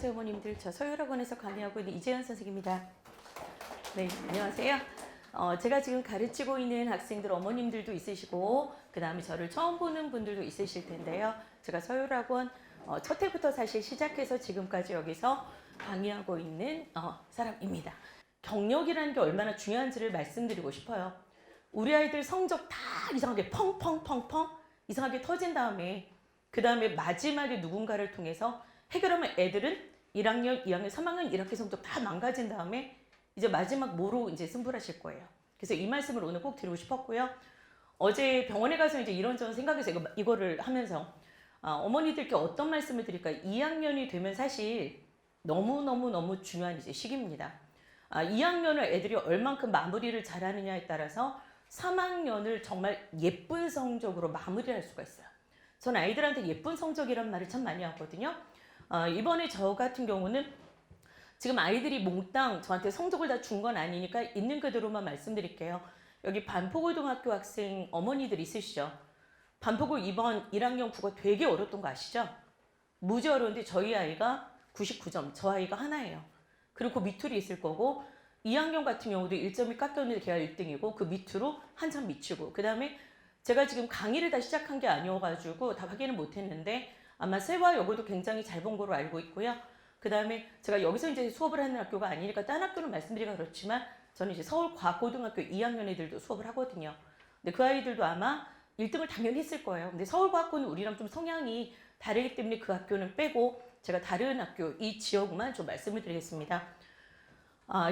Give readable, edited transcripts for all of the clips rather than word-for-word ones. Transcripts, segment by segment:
안녕하세요, 어머님들. 저 서유학원에서 강의하고 있는 이재현 선생입니다. 네, 안녕하세요. 제가 지금 가르치고 있는 학생들 어머님들도 있으시고 그 다음에 저를 처음 보는 분들도 있으실 텐데요. 제가 서유학원 첫 해부터 사실 시작해서 지금까지 여기서 강의하고 있는 사람입니다. 경력이라는 게 얼마나 중요한지를 말씀드리고 싶어요. 우리 아이들 성적 다 이상하게 펑펑펑펑 이상하게 터진 다음에 그 다음에 마지막에 누군가를 통해서 해결하면 애들은 1학년, 2학년, 3학년 1학기 성적 다 망가진 다음에 이제 마지막 뭐로 이제 승부하실 거예요. 그래서 이 말씀을 오늘 꼭 드리고 싶었고요. 어제 병원에 가서 이제 이런저런 생각해서 이거를 하면서 어머니들께 어떤 말씀을 드릴까? 2학년이 되면 사실 너무 중요한 이제 시기입니다. 2학년을 애들이 얼만큼 마무리를 잘하느냐에 따라서 3학년을 정말 예쁜 성적으로 마무리할 수가 있어요. 전 아이들한테 예쁜 성적이란 말을 참 많이 하거든요. 이번에 저 같은 경우는 지금 아이들이 몽땅 저한테 성적을 다 준 건 아니니까 있는 그대로만 말씀드릴게요. 여기 반포고등학교 학생 어머니들 있으시죠? 반포고 이번 1학년 국어 되게 어렵던 거 아시죠? 무지 어려운데 저희 아이가 99점, 저 아이가 하나예요. 그리고 그 밑으로 있을 거고 2학년 같은 경우도 1점이 깎였는데 걔가 1등이고 그 밑으로 한참 미치고 그 다음에 제가 지금 강의를 다 시작한 게 아니어가지고 다 확인을 못했는데 아마 세화여고도 굉장히 잘 본 거로 알고 있고요. 그 다음에 제가 여기서 이제 수업을 하는 학교가 아니니까 딴 학교는 말씀드리기가 그렇지만 저는 이제 서울과학고등학교 2학년 애들도 수업을 하거든요. 근데 그 아이들도 아마 1등을 당연히 했을 거예요. 근데 서울과학고는 우리랑 좀 성향이 다르기 때문에 그 학교는 빼고 제가 다른 학교 이 지역만 좀 말씀을 드리겠습니다.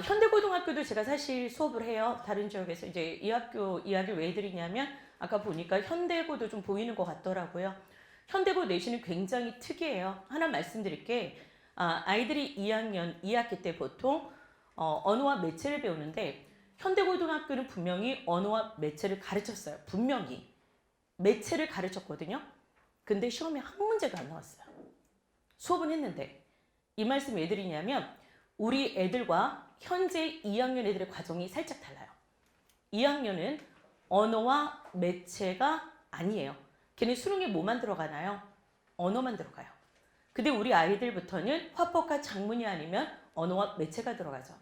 현대고등학교도 제가 사실 수업을 해요. 다른 지역에서 이제 이 학교 이야기 왜 드리냐면 아까 보니까 현대고도 좀 보이는 것 같더라고요. 현대고 내신은 굉장히 특이해요. 하나 말씀드릴게 아이들이 2학년 2학기 때 보통 언어와 매체를 배우는데 현대고등학교는 분명히 언어와 매체를 가르쳤어요. 분명히 매체를 가르쳤거든요. 근데 시험에 한 문제가 안 나왔어요. 수업은 했는데 이 말씀 왜 드리냐면 우리 애들과 현재 2학년 애들의 과정이 살짝 달라요. 2학년은 언어와 매체가 아니에요. 걔네 수능에 뭐만 들어가나요? 언어만 들어가요. 근데 우리 아이들부터는 화법과 작문이 아니면 언어와 매체가 들어가죠.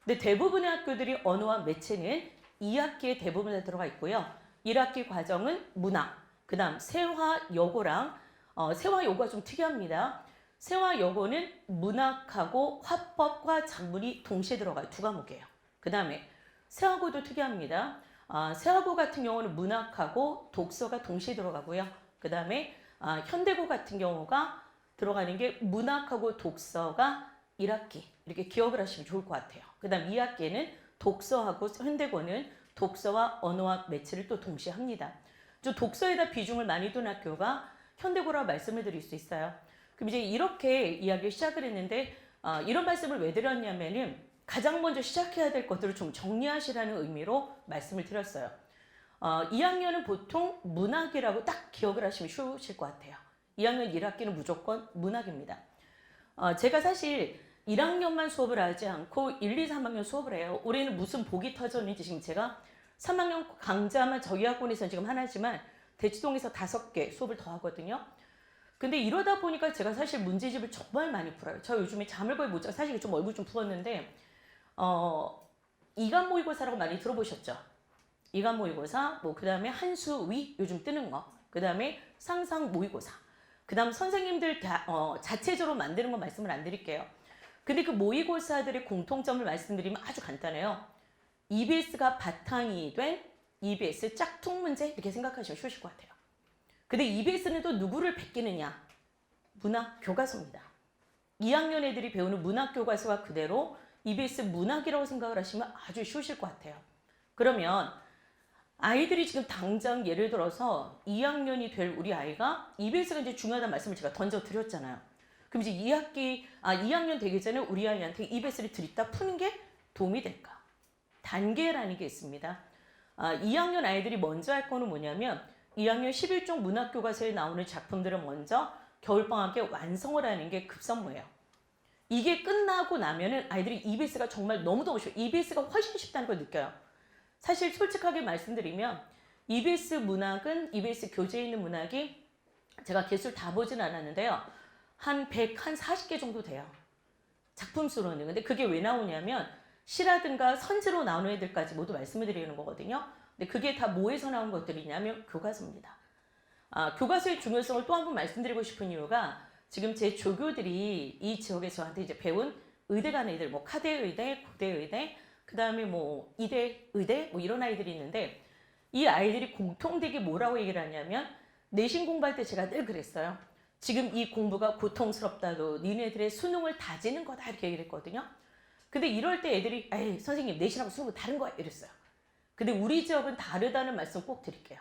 근데 대부분의 학교들이 언어와 매체는 2학기에 대부분 다 들어가 있고요. 1학기 과정은 문학, 그 다음 세화여고랑 세화여고가 좀 특이합니다. 세화여고는 문학하고 화법과 작문이 동시에 들어가요. 두 과목이에요. 그 다음에 세화고도 특이합니다. 세화고 같은 경우는 문학하고 독서가 동시에 들어가고요. 그 다음에 현대고 같은 경우가 들어가는 게 문학하고 독서가 1학기 이렇게 기억을 하시면 좋을 것 같아요. 그 다음 2학기에는 독서하고 현대고는 독서와 언어와 매체를 또 동시에 합니다. 저 독서에다 비중을 많이 둔 학교가 현대고라고 말씀을 드릴 수 있어요. 그럼 이제 이렇게 이야기를 시작을 했는데 이런 말씀을 왜 드렸냐면은 가장 먼저 시작해야 될 것들을 좀 정리하시라는 의미로 말씀을 드렸어요. 2학년은 보통 문학이라고 딱 기억을 하시면 쉬우실 것 같아요. 2학년 1학기는 무조건 문학입니다. 제가 사실 1학년만 수업을 하지 않고 1, 2, 3학년 수업을 해요. 올해는 무슨 복이 터졌는지 지금 제가 3학년 강좌만 저희 학원에서는 지금 하나지만 대치동에서 5개 수업을 더 하거든요. 근데 이러다 보니까 제가 사실 문제집을 정말 많이 풀어요. 저 요즘에 잠을 거의 못 자고 사실 좀 얼굴 좀 부었는데 이간 모의고사라고 많이 들어보셨죠? 이간 모의고사, 그 다음에 한수위 요즘 뜨는 거, 그 다음에 상상 모의고사, 그 다음 선생님들 자체적으로 만드는 거 말씀을 안 드릴게요. 근데 그 모의고사들의 공통점을 말씀드리면 아주 간단해요. EBS가 바탕이 된 EBS 짝퉁 문제 이렇게 생각하시면 쉬우실 것 같아요. 근데 EBS는 또 누구를 베끼느냐? 문학 교과서입니다. 2학년 애들이 배우는 문학 교과서가 그대로 EBS 문학이라고 생각을 하시면 아주 쉬우실 것 같아요. 그러면 아이들이 지금 당장 예를 들어서 2학년이 될 우리 아이가 EBS가 이제 중요하다는 말씀을 제가 던져드렸잖아요. 그럼 이제 2학년 되기 전에 우리 아이한테 EBS를 드립다 푸는 게 도움이 될까? 단계라는 게 있습니다. 2학년 아이들이 먼저 할 거는 뭐냐면 2학년 11종 문학교과서에 나오는 작품들을 먼저 겨울방학에 완성을 하는 게 급선무예요. 이게 끝나고 나면은 아이들이 EBS가 정말 너무너무 쉬워요. EBS가 훨씬 쉽다는 걸 느껴요. 사실 솔직하게 말씀드리면 EBS 문학은 EBS 교재에 있는 문학이 제가 개수를 다 보진 않았는데요. 한 100, 한 40개 정도 돼요. 작품수로는. 근데 그게 왜 나오냐면 시라든가 선지로 나오는 애들까지 모두 말씀을 드리는 거거든요. 근데 그게 다 뭐에서 나온 것들이냐면 교과서입니다. 교과서의 중요성을 또 한 번 말씀드리고 싶은 이유가 지금 제 조교들이 이 지역에서 저한테 이제 배운 의대 가는 애들, 뭐 카대의대, 고대의대, 그 다음에 뭐 이대, 의대, 뭐 이런 아이들이 있는데 이 아이들이 공통되게 뭐라고 얘기를 하냐면 내신 공부할 때 제가 늘 그랬어요. 지금 이 공부가 고통스럽다도 니네들의 수능을 다지는 거다 이렇게 얘기를 했거든요. 근데 이럴 때 애들이 에이 선생님 내신하고 수능은 다른 거야 이랬어요. 근데 우리 지역은 다르다는 말씀 꼭 드릴게요.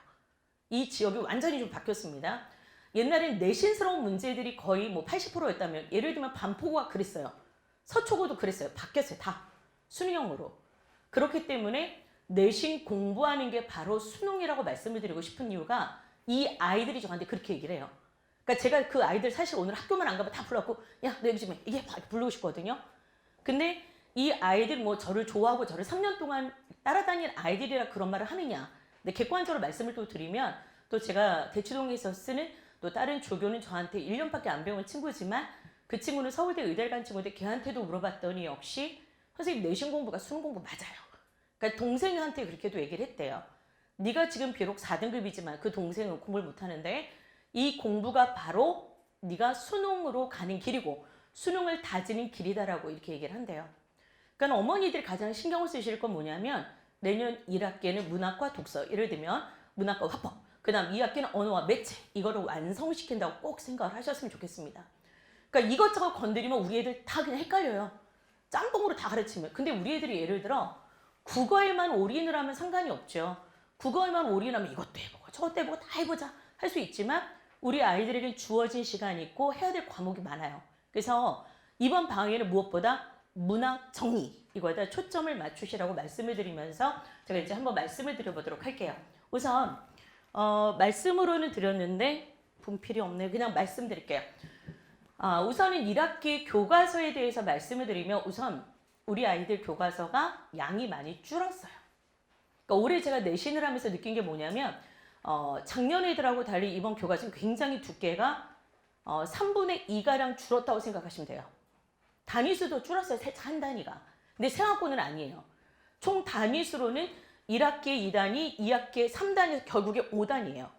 이 지역이 완전히 좀 바뀌었습니다. 옛날엔 내신스러운 문제들이 거의 뭐 80%였다면 예를 들면 반포고가 그랬어요. 서초고도 그랬어요. 바뀌었어요. 다 수능형으로. 그렇기 때문에 내신 공부하는 게 바로 수능이라고 말씀을 드리고 싶은 이유가 이 아이들이 저한테 그렇게 얘기를 해요. 그러니까 제가 그 아이들 사실 오늘 학교만 안 가면 다 불러갖고 야 너 여기 좀 해. 이게 부르고 싶거든요. 근데 이 아이들 뭐 저를 좋아하고 저를 3년 동안 따라다니는 아이들이라 그런 말을 하느냐. 근데 객관적으로 말씀을 또 드리면 또 제가 대치동에서 쓰는 또 다른 조교는 저한테 1년밖에 안 배운 친구지만 그 친구는 서울대 의대를 간 친구인데 걔한테도 물어봤더니 역시 선생님 내신 공부가 수능 공부 맞아요. 그러니까 동생한테 그렇게도 얘기를 했대요. 네가 지금 비록 4등급이지만 그 동생은 공부를 못하는데 이 공부가 바로 네가 수능으로 가는 길이고 수능을 다지는 길이다라고 이렇게 얘기를 한대요. 그러니까 어머니들이 가장 신경을 쓰실 건 뭐냐면 내년 1학기에는 문학과 독서, 예를 들면 문학과 화법, 그 다음 2학기는 언어와 매체 이거를 완성시킨다고 꼭 생각을 하셨으면 좋겠습니다. 그러니까 이것저것 건드리면 우리 애들 다 그냥 헷갈려요. 짬뽕으로 다 가르치면. 근데 우리 애들이 예를 들어 국어에만 올인을 하면 상관이 없죠. 국어에만 올인하면 이것도 해보고 저것도 해보고 다 해보자 할 수 있지만 우리 아이들에겐 주어진 시간이 있고 해야 될 과목이 많아요. 그래서 이번 방학에는 무엇보다 문학 정리 이거에다 초점을 맞추시라고 말씀을 드리면서 제가 이제 한번 말씀을 드려보도록 할게요. 우선 말씀으로는 드렸는데 분필이 없네요. 그냥 말씀드릴게요. 우선은 1학기 교과서에 대해서 말씀을 드리면 우선 우리 아이들 교과서가 양이 많이 줄었어요. 그러니까 올해 제가 내신을 하면서 느낀 게 뭐냐면 작년 애들하고 달리 이번 교과서는 굉장히 두께가 3분의 2가량 줄었다고 생각하시면 돼요. 단위수도 줄었어요. 한 단위가. 근데 생학고는 아니에요. 총 단위수로는 1학기에 2단위, 2학기에 3단위, 결국에 5단위예요.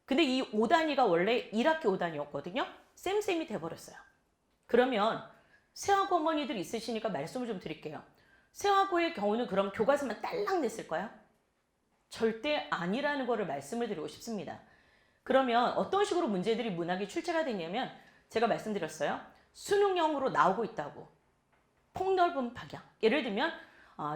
근데 이 5단위가 원래 1학기 5단위였거든요. 쌤쌤이 돼버렸어요. 그러면 세화고 어머니들 있으시니까 말씀을 좀 드릴게요. 세화고의 경우는 그럼 교과서만 딸랑 냈을까요? 절대 아니라는 거를 말씀을 드리고 싶습니다. 그러면 어떤 식으로 문제들이 문학이 출제가 되냐면 제가 말씀드렸어요. 수능형으로 나오고 있다고. 폭넓은 방향. 예를 들면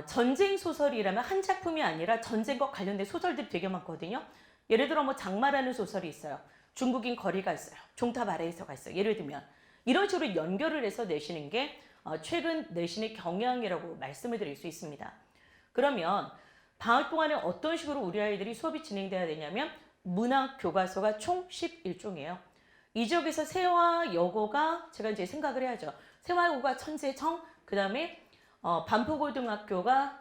전쟁 소설이라면 한 작품이 아니라 전쟁과 관련된 소설들이 되게 많거든요. 예를 들어 뭐 장마라는 소설이 있어요. 중국인 거리가 있어요. 종탑 아래에서가 있어요. 예를 들면 이런 식으로 연결을 해서 내시는 게 최근 내신의 경향이라고 말씀을 드릴 수 있습니다. 그러면 방학 동안에 어떤 식으로 우리 아이들이 수업이 진행돼야 되냐면 문학 교과서가 총 11종이에요. 이 지역에서 세화 여고가 제가 이제 생각을 해야죠. 세화여고가 천재청, 그 다음에 반포고등학교가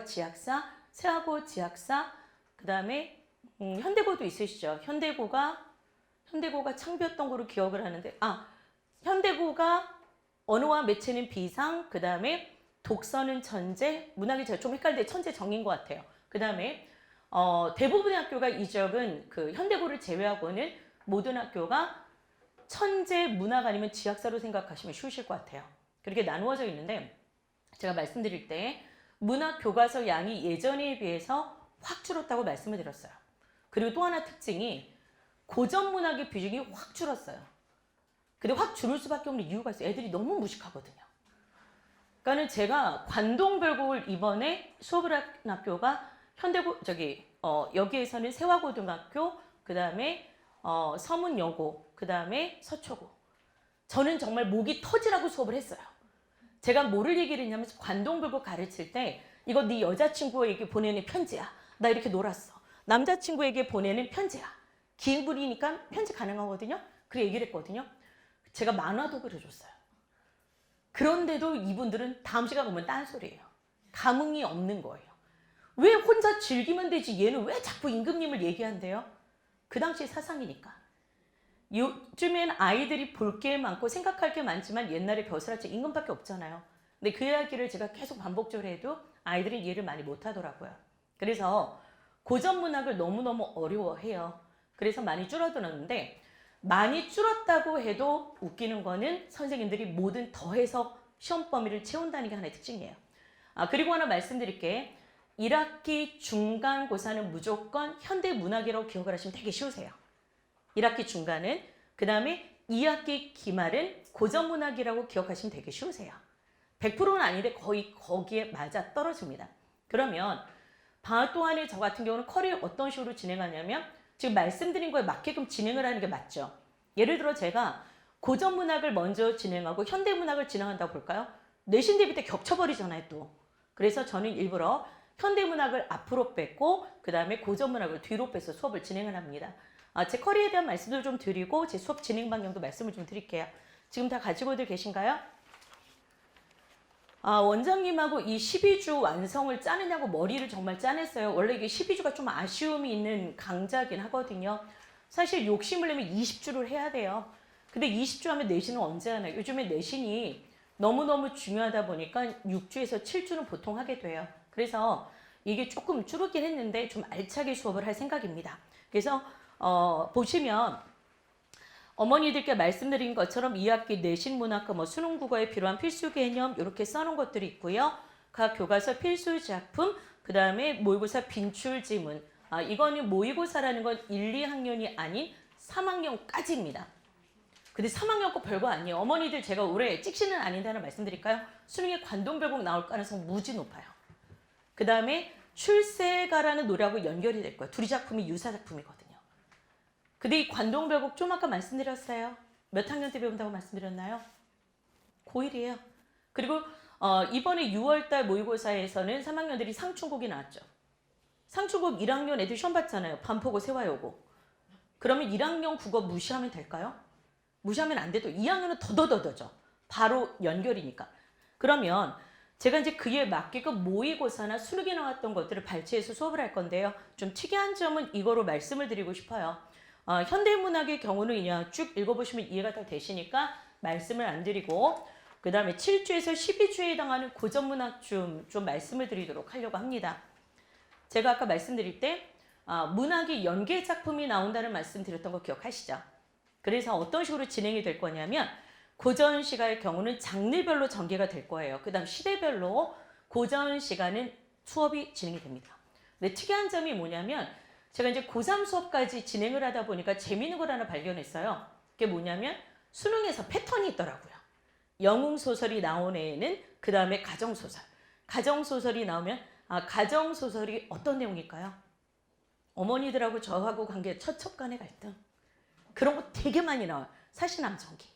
지학사, 세화고 지학사, 그 다음에 현대고도 있으시죠. 현대고가 창비였던 거로 기억을 하는데 현대고가 언어와 매체는 비상, 그 다음에 독서는 천재, 문학이 제가 좀 헷갈리는데 천재정인 것 같아요. 그 다음에 대부분의 학교가 이 지역은 그 현대고를 제외하고는 모든 학교가 천재 문학 아니면 지학사로 생각하시면 쉬우실 것 같아요. 그렇게 나누어져 있는데 제가 말씀드릴 때 문학 교과서 양이 예전에 비해서 확 줄었다고 말씀을 드렸어요. 그리고 또 하나 특징이 고전 문학의 비중이 확 줄었어요. 근데 확 줄을 수밖에 없는 이유가 있어요. 애들이 너무 무식하거든요. 그러니까는 제가 관동별곡을 이번에 수업을 한 학교가 현대고 여기에서는 세화고등학교, 그 다음에 서문여고, 그 다음에 서초고. 저는 정말 목이 터지라고 수업을 했어요. 제가 뭐를 얘기를 했냐면 관동별곡 가르칠 때 이거 네 여자친구에게 보내는 편지야. 나 이렇게 놀았어. 남자친구에게 보내는 편지야. 긴 글이니까 편지 가능하거든요. 그래 얘기를 했거든요. 제가 만화도 그려줬어요. 그런데도 이분들은 다음 시간 오면 딴소리예요. 감흥이 없는 거예요. 왜 혼자 즐기면 되지 얘는 왜 자꾸 임금님을 얘기한대요? 그 당시 사상이니까. 요즘엔 아이들이 볼 게 많고 생각할 게 많지만 옛날에 벼슬아치 임금밖에 없잖아요. 근데 그 이야기를 제가 계속 반복적으로 해도 아이들이 이해를 많이 못하더라고요. 그래서 고전 문학을 너무너무 어려워해요. 그래서 많이 줄어들었는데 많이 줄었다고 해도 웃기는 거는 선생님들이 뭐든 더해서 시험 범위를 채운다는 게 하나의 특징이에요. 그리고 하나 말씀드릴게. 1학기 중간고사는 무조건 현대문학이라고 기억을 하시면 되게 쉬우세요. 1학기 중간은, 그 다음에 2학기 기말은 고전문학이라고 기억하시면 되게 쉬우세요. 100%는 아닌데 거의 거기에 맞아 떨어집니다. 그러면 방학 동안에 저 같은 경우는 커리어 어떤 식으로 진행하냐면 지금 말씀드린 거에 맞게끔 진행을 하는 게 맞죠. 예를 들어 제가 고전문학을 먼저 진행하고 현대문학을 진행한다고 볼까요? 내신 대비 때 겹쳐버리잖아요 또. 그래서 저는 일부러 현대문학을 앞으로 뺐고 그 다음에 고전문학을 뒤로 빼서 수업을 진행을 합니다. 제 커리어에 대한 말씀도 좀 드리고 제 수업 진행 방향도 말씀을 좀 드릴게요. 지금 다 가지고들 계신가요? 원장님하고 이 12주 완성을 짜느냐고 머리를 정말 짜냈어요. 원래 이게 12주가 좀 아쉬움이 있는 강좌긴 하거든요. 사실 욕심을 내면 20주를 해야 돼요. 근데 20주 하면 내신은 언제 하나요? 요즘에 내신이 너무너무 중요하다 보니까 6주에서 7주는 보통 하게 돼요. 그래서 이게 조금 줄었긴 했는데 좀 알차게 수업을 할 생각입니다. 그래서 보시면 어머니들께 말씀드린 것처럼 2학기 내신 문학과 수능 국어에 필요한 필수 개념 이렇게 써놓은 것들이 있고요. 각 교과서 필수 작품, 그 다음에 모의고사 빈출 지문. 이거는 모의고사라는 건 1, 2학년이 아닌 3학년까지입니다. 근데 3학년 거 별거 아니에요. 어머니들 제가 올해 찍시는 아닌데 하나 말씀드릴까요? 수능에 관동별곡 나올 가능성 무지 높아요. 그 다음에 출세가라는 노래하고 연결이 될 거예요. 둘이 작품이 유사 작품이거든요. 근데 이 관동별곡 좀 아까 말씀드렸어요. 몇 학년 때 배운다고 말씀드렸나요? 고1이에요. 그리고 이번에 6월달 모의고사에서는 3학년들이 상충곡이 나왔죠. 상충곡 1학년 애들 시험 봤잖아요. 반포고 세화여고. 그러면 1학년 국어 무시하면 될까요? 무시하면 안 돼도 2학년은 더더더더죠. 바로 연결이니까. 그러면 제가 이제 그에 맞게끔 모의고사나 수능에 나왔던 것들을 발췌해서 수업을 할 건데요. 좀 특이한 점은 이거로 말씀을 드리고 싶어요. 현대문학의 경우는 그냥 쭉 읽어보시면 이해가 다 되시니까 말씀을 안 드리고 그 다음에 7주에서 12주에 해당하는 고전문학 좀 말씀을 드리도록 하려고 합니다. 제가 아까 말씀드릴 때 문학이 연계 작품이 나온다는 말씀 드렸던 거 기억하시죠? 그래서 어떤 식으로 진행이 될 거냐면 고전 시가의 경우는 장르별로 전개가 될 거예요. 그 다음 시대별로 고전 시가는 수업이 진행이 됩니다. 근데 특이한 점이 뭐냐면 제가 이제 고3 수업까지 진행을 하다 보니까 재미있는 걸 하나 발견했어요. 그게 뭐냐면 수능에서 패턴이 있더라고요. 영웅소설이 나온 애에는 그 다음에 가정소설. 가정소설이 나오면 가정소설이 어떤 내용일까요? 어머니들하고 저하고 관계 첩첩간의 갈등. 그런 거 되게 많이 나와요. 사시남정기.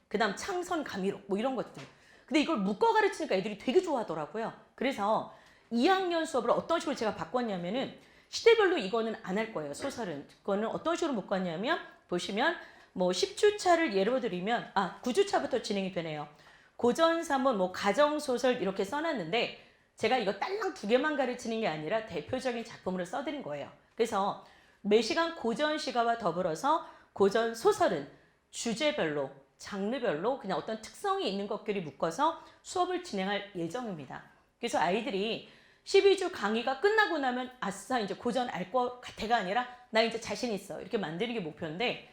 그 다음 창선 가미록 이런 것들. 근데 이걸 묶어 가르치니까 애들이 되게 좋아하더라고요. 그래서 2학년 수업을 어떤 식으로 제가 바꿨냐면은 시대별로 이거는 안 할 거예요. 소설은. 그거는 어떤 식으로 묶었냐면 보시면 10주차를 예로 들면 9주차부터 진행이 되네요. 고전 3원 가정소설 이렇게 써놨는데 제가 이거 딸랑 2개만 가르치는 게 아니라 대표적인 작품으로 써드린 거예요. 그래서 매시간 고전 시가와 더불어서 고전 소설은 주제별로 장르별로 그냥 어떤 특성이 있는 것들이 묶어서 수업을 진행할 예정입니다. 그래서 아이들이 12주 강의가 끝나고 나면 아싸 이제 고전 알 것 같아가 아니라 나 이제 자신 있어 이렇게 만드는 게 목표인데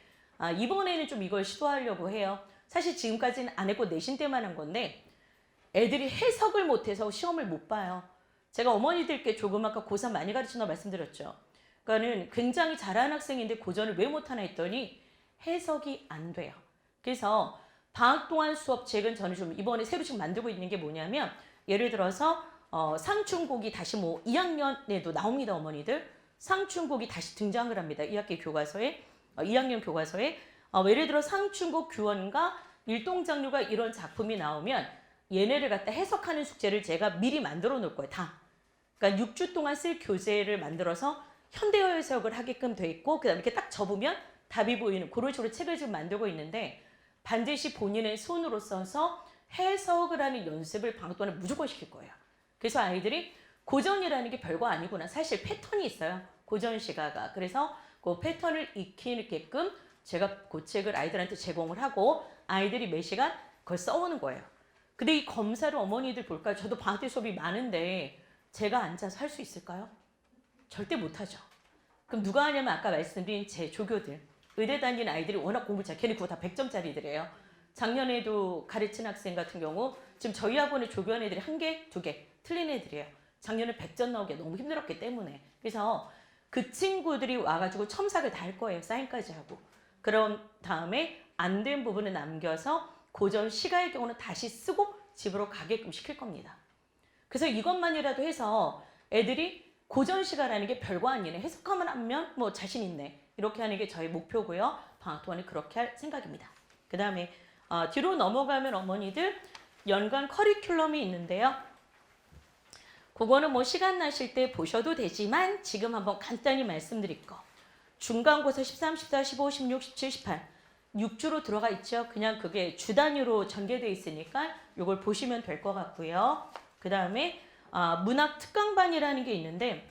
이번에는 좀 이걸 시도하려고 해요. 사실 지금까지는 안 했고 내신 때만 한 건데 애들이 해석을 못해서 시험을 못 봐요. 제가 어머니들께 조금 아까 고3 많이 가르친다고 말씀드렸죠. 그러니까는 굉장히 잘하는 학생인데 고전을 왜 못하나 했더니 해석이 안 돼요. 그래서 방학 동안 수업책은 저는 좀 이번에 새로 지금 만들고 있는 게 뭐냐면 예를 들어서 상충곡이 다시 2학년에도 나옵니다. 어머니들. 상충곡이 다시 등장을 합니다. 2학기 교과서에 2학년 교과서에 예를 들어 상충곡 규원과 일동장류가 이런 작품이 나오면 얘네를 갖다 해석하는 숙제를 제가 미리 만들어 놓을 거예요. 다. 그러니까 6주 동안 쓸 교재를 만들어서 현대어 해석을 하게끔 돼 있고 그다음에 이렇게 딱 접으면 답이 보이는 그런 식으로 책을 지금 만들고 있는데 반드시 본인의 손으로 써서 해석을 하는 연습을 방학 동안에 무조건 시킬 거예요. 그래서 아이들이 고전이라는 게 별거 아니구나. 사실 패턴이 있어요. 고전 시가가. 그래서 그 패턴을 익히게끔 제가 그 책을 아이들한테 제공을 하고 아이들이 매 시간 그걸 써오는 거예요. 근데 이 검사를 어머니들 볼까요? 저도 방학 때 수업이 많은데 제가 앉아서 할 수 있을까요? 절대 못하죠. 그럼 누가 하냐면 아까 말씀드린 제 조교들. 의대 다니는 아이들이 워낙 공부 잘, 걔네 그거 다 100점짜리들이에요. 작년에도 가르친 학생 같은 경우 지금 저희 학원에 조교한 애들이 1개, 2개 틀린 애들이에요. 작년에 100점 나오기 너무 힘들었기 때문에. 그래서 그 친구들이 와가지고 첨삭을 다 할 거예요. 사인까지 하고. 그런 다음에 안 된 부분을 남겨서 고전 시가의 경우는 다시 쓰고 집으로 가게끔 시킬 겁니다. 그래서 이것만이라도 해서 애들이 고전 시가라는 게 별거 아니네. 해석하면 하면 뭐 자신 있네. 이렇게 하는 게 저희 목표고요. 방학 동안에 그렇게 할 생각입니다. 그 다음에 뒤로 넘어가면 어머니들 연간 커리큘럼이 있는데요. 그거는 뭐 시간 나실 때 보셔도 되지만 지금 한번 간단히 말씀드릴 거. 중간고사 13, 14, 15, 16, 17, 18 6주로 들어가 있죠. 그냥 그게 주 단위로 전개되어 있으니까 이걸 보시면 될 것 같고요. 그 다음에 문학 특강반이라는 게 있는데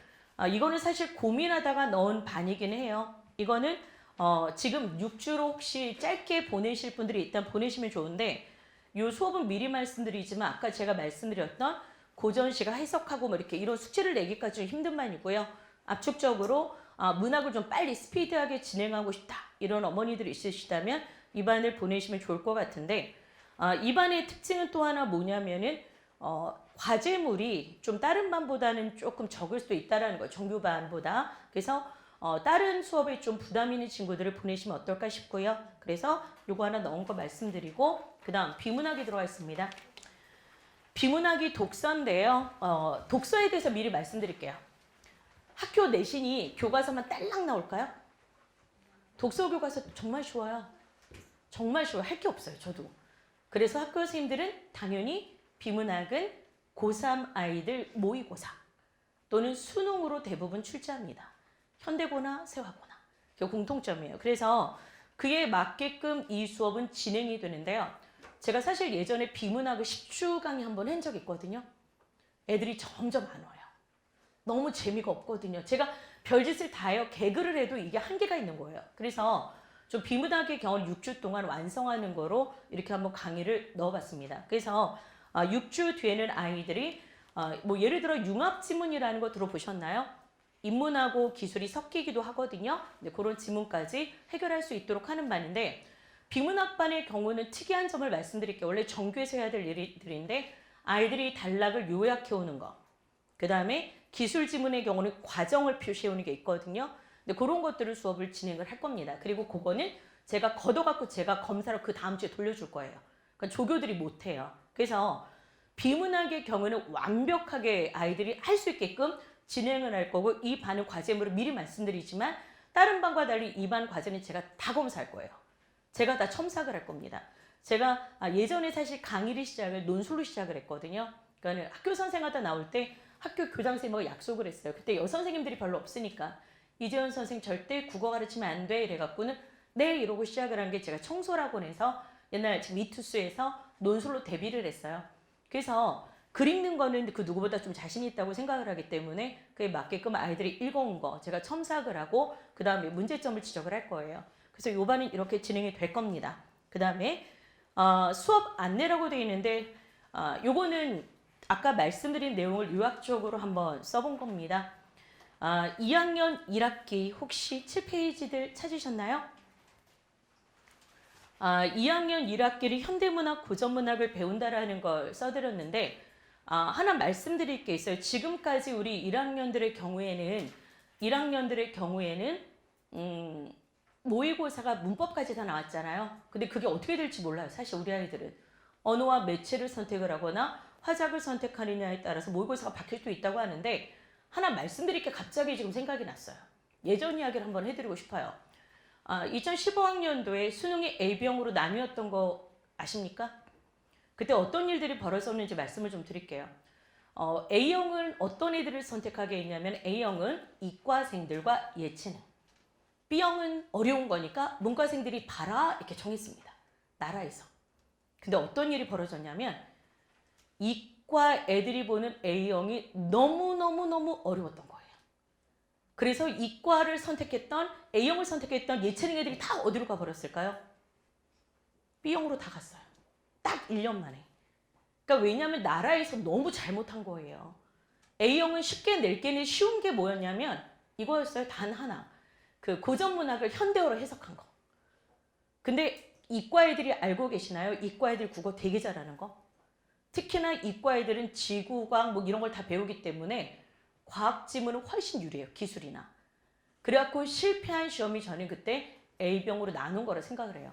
이거는 사실 고민하다가 넣은 반이긴 해요. 이거는 지금 6주로 혹시 짧게 보내실 분들이 일단 보내시면 좋은데 이 수업은 미리 말씀드리지만 아까 제가 말씀드렸던 고전시가 해석하고 뭐 이렇게 이런 숙제를 내기까지 좀 힘든 반이고요. 압축적으로 문학을 좀 빨리 스피드하게 진행하고 싶다 이런 어머니들이 있으시다면 이 반을 보내시면 좋을 것 같은데 이 반의 특징은 또 하나 뭐냐면은 과제물이 좀 다른 반보다는 조금 적을 수도 있다라는 거예요. 정규 반보다. 그래서 다른 수업에 좀 부담 있는 친구들을 보내시면 어떨까 싶고요. 그래서 요거 하나 넣은 거 말씀드리고 그 다음 비문학이 들어가 있습니다. 비문학이 독서인데요. 독서에 대해서 미리 말씀드릴게요. 학교 내신이 교과서만 딸랑 나올까요? 독서 교과서 정말 쉬워요. 정말 쉬워요. 할 게 없어요. 저도. 그래서 학교 선생님들은 당연히 비문학은 고3 아이들 모의고사 또는 수능으로 대부분 출제합니다. 현대고나 세화고나. 그게 공통점이에요. 그래서 그에 맞게끔 이 수업은 진행이 되는데요. 제가 사실 예전에 비문학을 10주 강의 한번 한 적 있거든요. 애들이 점점 안 와요. 너무 재미가 없거든요. 제가 별짓을 다 해요. 개그를 해도 이게 한계가 있는 거예요. 그래서 좀 비문학의 경우는 6주 동안 완성하는 거로 이렇게 한번 강의를 넣어봤습니다. 그래서 6주 뒤에는 아이들이 뭐 예를 들어 융합지문이라는 거 들어보셨나요? 인문하고 기술이 섞이기도 하거든요. 근데 그런 지문까지 해결할 수 있도록 하는 반인데 비문학반의 경우는 특이한 점을 말씀드릴게요. 원래 정규에서 해야 될 일들인데 아이들이 단락을 요약해 오는 거. 그 다음에 기술 지문의 경우는 과정을 표시해 오는 게 있거든요. 근데 그런 것들을 수업을 진행을 할 겁니다. 그리고 그거는 제가 걷어갖고 제가 검사로 그 다음 주에 돌려줄 거예요. 그러니까 조교들이 못해요. 그래서 비문학의 경우는 완벽하게 아이들이 할 수 있게끔 진행을 할 거고 이 반은 과제물을 미리 말씀드리지만 다른 반과 달리 이 반 과제는 제가 다 검사할 거예요. 제가 다 첨삭을 할 겁니다. 제가 예전에 사실 강의를 시작을 논술로 시작을 했거든요. 그러니까 학교 선생하다 나올 때 학교 교장선생님하고 약속을 했어요. 그때 여선생님들이 별로 없으니까 이재현 선생 절대 국어 가르치면 안 돼 이래갖고는 네 이러고 시작을 한 게 제가 청소학원에서 옛날 미투스에서 논술로 데뷔를 했어요. 그래서 글 읽는 거는 그 누구보다 좀 자신 있다고 생각을 하기 때문에 그에 맞게끔 아이들이 읽어온 거 제가 첨삭을 하고 그 다음에 문제점을 지적을 할 거예요. 그래서 요 반은 이렇게 진행이 될 겁니다. 그 다음에 수업 안내라고 되어 있는데 요거는 아까 말씀드린 내용을 요약적으로 한번 써본 겁니다. 2학년 1학기 혹시 7페이지들 찾으셨나요? 2학년 1학기를 현대문학, 고전문학을 배운다라는 걸 써드렸는데 하나 말씀드릴 게 있어요. 지금까지 우리 1학년들의 경우에는 모의고사가 문법까지 다 나왔잖아요. 근데 그게 어떻게 될지 몰라요. 사실 우리 아이들은 언어와 매체를 선택을 하거나 화작을 선택하느냐에 따라서 모의고사가 바뀔 수도 있다고 하는데 하나 말씀드릴 게 갑자기 지금 생각이 났어요. 예전 이야기를 한번 해드리고 싶어요. 2015학년도에 수능이 A병으로 나뉘었던 거 아십니까? 그때 어떤 일들이 벌어졌는지 말씀을 좀 드릴게요. A형은 어떤 애들을 선택하게 했냐면 A형은 이과생들과 예체능. B형은 어려운 거니까 문과생들이 봐라 이렇게 정했습니다. 나라에서. 근데 어떤 일이 벌어졌냐면 이과 애들이 보는 A형이 너무너무 어려웠던 거예요. 그래서 이과를 선택했던 A형을 선택했던 예체능 애들이 다 어디로 가버렸을까요? B형으로 다 갔어요. 딱 1년 만에. 그러니까 왜냐하면 나라에서 너무 잘못한 거예요. A형은 쉽게 낼게는 쉬운 게 뭐였냐면 이거였어요. 단 하나. 그 고전문학을 현대어로 해석한 거. 근데 이과 애들이 알고 계시나요? 이과 애들 국어 되게 잘하는 거. 특히나 이과 애들은 지구과학 뭐 이런 걸 다 배우기 때문에 과학 지문은 훨씬 유리해요. 기술이나. 그래갖고 실패한 시험이 저는 그때 A병으로 나눈 거라 생각을 해요.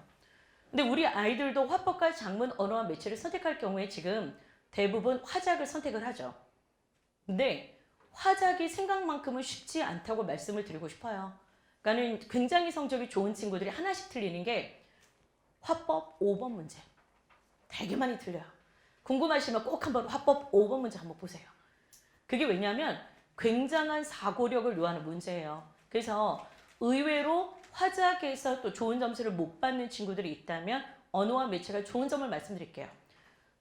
근데 우리 아이들도 화법과 장문, 언어와 매체를 선택할 경우에 지금 대부분 화작을 선택을 하죠. 근데 화작이 생각만큼은 쉽지 않다고 말씀을 드리고 싶어요. 그러니까는 굉장히 성적이 좋은 친구들이 하나씩 틀리는 게 화법 5번 문제. 되게 많이 틀려요. 궁금하시면 꼭 한번 화법 5번 문제 한번 보세요. 그게 왜냐하면 굉장한 사고력을 요하는 문제예요. 그래서 의외로 화작에서 또 좋은 점수를 못 받는 친구들이 있다면 언어와 매체가 좋은 점을 말씀드릴게요.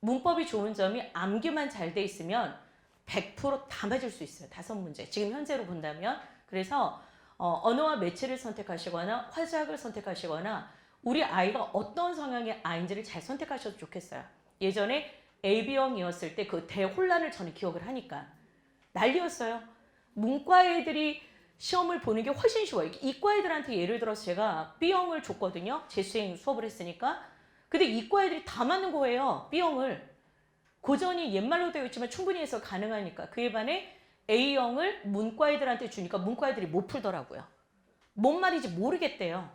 문법이 좋은 점이 암기만 잘 돼 있으면 100%다 맞을 수 있어요. 5문제. 지금 현재로 본다면. 그래서 언어와 매체를 선택하시거나 화작을 선택하시거나 우리 아이가 어떤 성향의 아이인지를 잘 선택하셔도 좋겠어요. 예전에 AB형이었을 때 그 대혼란을 저는 기억을 하니까 난리였어요. 문과 애들이 시험을 보는 게 훨씬 쉬워요. 이과 애들한테 예를 들어서 제가 B형을 줬거든요. 재수행 수업을 했으니까. 근데 이과 애들이 다 맞는 거예요. B형을. 고전이 옛말로 되어 있지만 충분히 해서 가능하니까. 그에 반해 A형을 문과 애들한테 주니까 문과 애들이 못 풀더라고요. 뭔 말인지 모르겠대요.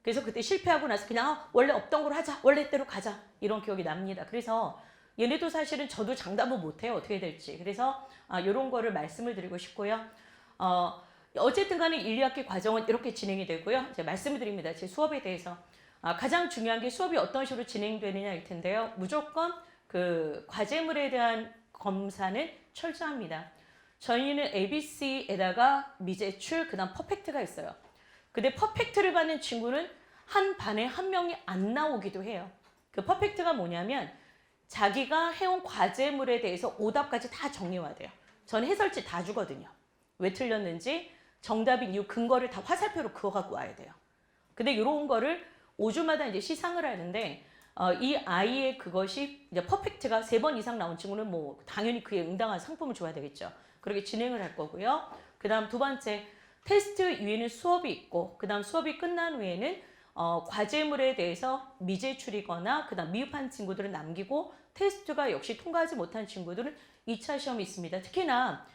그래서 그때 실패하고 나서 그냥 원래 없던 걸 하자. 원래대로 가자. 이런 기억이 납니다. 그래서 얘네도 사실은 저도 장담은 못해요. 어떻게 될지. 그래서 이런 거를 말씀을 드리고 싶고요. 어쨌든 간에 1, 2학기 과정은 이렇게 진행이 되고요. 제가 말씀을 드립니다. 제 수업에 대해서. 가장 중요한 게 수업이 어떤 식으로 진행되느냐일 텐데요. 무조건 그 과제물에 대한 검사는 철저합니다. 저희는 ABC에다가 미제출, 그 다음 퍼펙트가 있어요. 근데 퍼펙트를 받는 친구는 한 반에 한 명이 안 나오기도 해요. 그 퍼펙트가 뭐냐면 자기가 해온 과제물에 대해서 오답까지 다 정리해야 돼요. 전 해설지 다 주거든요. 왜 틀렸는지 정답인 이유 근거를 다 화살표로 그어갖고 와야 돼요. 근데 이런 거를 5주마다 이제 시상을 하는데 이 아이의 그것이 이제 퍼펙트가 3번 이상 나온 친구는 뭐 당연히 그에 응당한 상품을 줘야 되겠죠. 그렇게 진행을 할 거고요. 그 다음 두 번째 테스트 이후에는 수업이 있고 그 다음 수업이 끝난 후에는 과제물에 대해서 미제출이거나 그 다음 미흡한 친구들은 남기고 테스트가 역시 통과하지 못한 친구들은 2차 시험이 있습니다. 특히나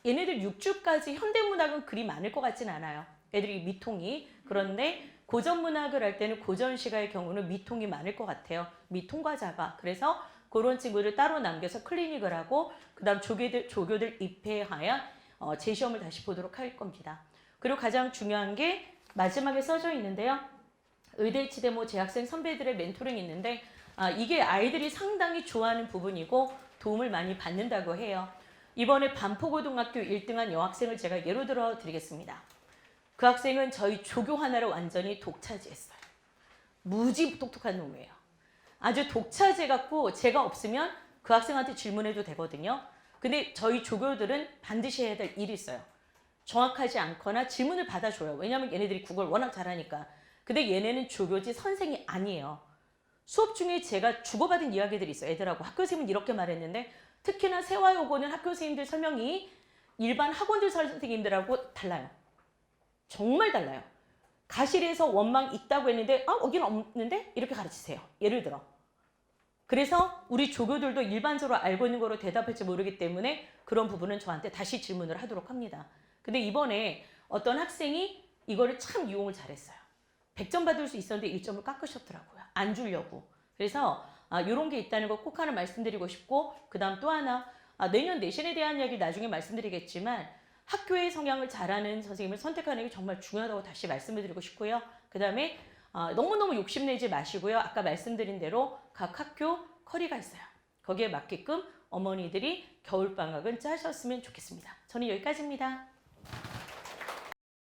얘네들 6주까지 현대문학은 그리 많을 것 같진 않아요. 애들이 미통이. 그런데 고전문학을 할 때는 고전시가의 경우는 미통이 많을 것 같아요. 미통과자가. 그래서 그런 친구들 따로 남겨서 클리닉을 하고 그 다음 조교들 입회하여 재시험을 다시 보도록 할 겁니다. 그리고 가장 중요한 게 마지막에 써져 있는데요. 의대치대모 재학생 선배들의 멘토링이 있는데 이게 아이들이 상당히 좋아하는 부분이고 도움을 많이 받는다고 해요. 이번에 반포고등학교 1등한 여학생을 제가 예로 들어 드리겠습니다. 그 학생은 저희 조교 하나를 완전히 독차지했어요. 무지 똑똑한 놈이에요. 아주 독차지해 갖고 제가 없으면 그 학생한테 질문해도 되거든요. 근데 저희 조교들은 반드시 해야 될 일이 있어요. 정확하지 않거나 질문을 받아줘요. 왜냐하면 얘네들이 국어를 워낙 잘하니까. 근데 얘네는 조교지 선생이 아니에요. 수업 중에 제가 주고받은 이야기들이 있어요. 애들하고 학교 선생님은 이렇게 말했는데 특히나 세화여고는 학교 선생님들 설명이 일반 학원들 선생님들하고 달라요. 정말 달라요. 가실에서 원망 있다고 했는데 여기는 없는데? 이렇게 가르치세요. 예를 들어. 그래서 우리 조교들도 일반적으로 알고 있는 거로 대답할지 모르기 때문에 그런 부분은 저한테 다시 질문을 하도록 합니다. 근데 이번에 어떤 학생이 이거를 참 이용을 잘했어요. 100점 받을 수 있었는데 1점을 깎으셨더라고요. 안 주려고. 그래서 이런 게 있다는 거 꼭 하나 말씀드리고 싶고 그 다음 또 하나 내년 내신에 대한 이야기 나중에 말씀드리겠지만 학교의 성향을 잘하는 선생님을 선택하는 게 정말 중요하다고 다시 말씀을 드리고 싶고요. 그 다음에 너무너무 욕심내지 마시고요. 아까 말씀드린 대로 각 학교 커리가 있어요. 거기에 맞게끔 어머니들이 겨울방학은 짜셨으면 좋겠습니다. 저는 여기까지입니다.